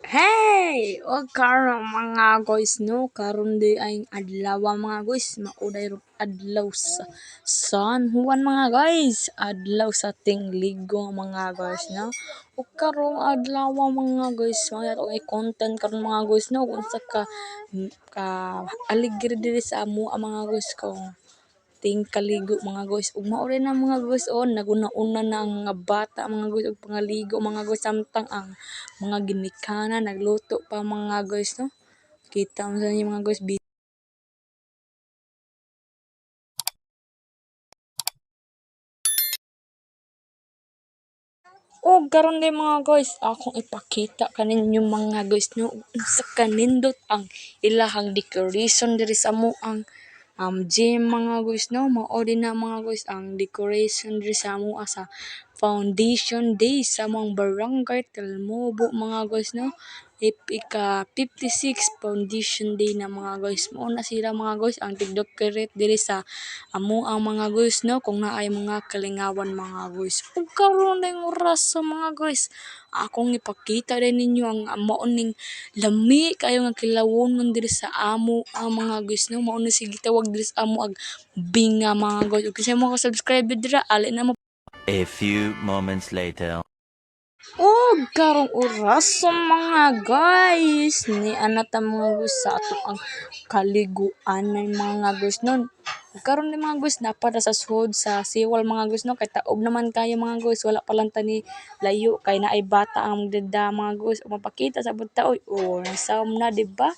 Hey! O karon mga guys no, karon di ay adlaw mga guys, mauday ro adlaw sa San Juan mga guys, adlaw sa tingligo mga guys no. O karon adlaw mga guys, mga to ay content karon mga guys no, unsa ka aligre diri sa amo mga guys ko ting kaligo mga guys ug mao rin ang mga guys naguna-una na ang mga bata mga guys og pangaligo mga guys samtang ang mga ginikanan nagluto pa mga guys no kita mo sa inyo mga guys o karon din mga guys akong ipakita kaninyo mga guys no unsa kanindot ang ilahang decoration diri sa amoang gym mga guys no mao din na mga guys ang decoration diri sa amoa sa foundation day sa among barangay Talmobo mga guys no ika 56 foundation day na mga guys mo na sila mga guys ang tigdecorate diri sa amo ang mga guys no kung naay mga kalingawan mga guys ug karon ning oras sa mga guys akong ipakita din ninyo ang mao lami kayo nga kilawonon diri sa amo ang mga guys no mao na sige tawag diri sa amo ag binga mga guys ug kinsa mo ka subscribe dira ali na mo. A few moments later. Karong oras sa mga guys ni anata mga guys sa ato ang kaliguan ng mga guys nun. Karon ni mga guys napada sa sud sa siwal mga guys no kay taob naman kayo mga guys wala pa lang tani layo kay naay bata ang magdada mga guys ug mapakita sa budta oy nasaom na di ba?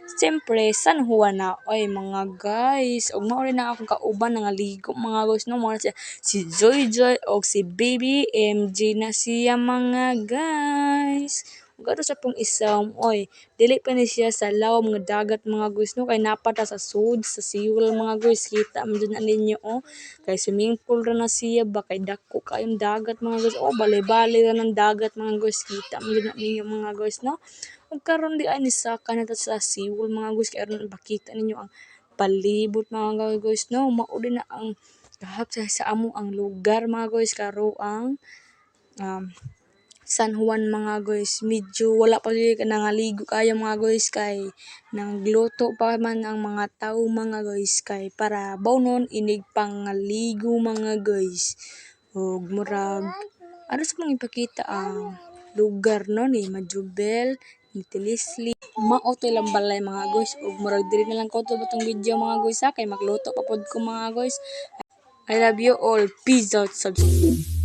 Siyempre, San Juan na oy mga guys ug mao rin na akong kauban nangaligo mga guys no mao na siya si Joy Joy og si Baby MJ na siya mga guys. Ug ato sa pong isam oy dili pa ni siya sa lawom nga dagat mga guys no kay napata sa sud sa siwal mga guys kita man dyan na ninyo kay swimming pool ra na siya ba kay dako kayong dagat mga guys balay-balay ra ng dagat mga guys kita man dyan na ninyo mga guys no. Ug karon di ay nisaka na ta sa siwol mga guys kay aron makita ninyo ang palibot mga guys no mao din na ang kahap sa amo ang lugar mga guys karo ang San Juan mga guys medyo wala pa gyud nangaligo kayo mga guys kay nagluto pa man ang mga tao mga guys kay para bawnon inig pangaligo mga guys ug murag ano sa mga ipakita ang lugar no ni Majubel ni Tilisli mao to lang balay mga guys ug murag diri na lang ko to batong video mga guys kay magluto pa pod ko mga guys. I love you all. Peace out. Subscribe.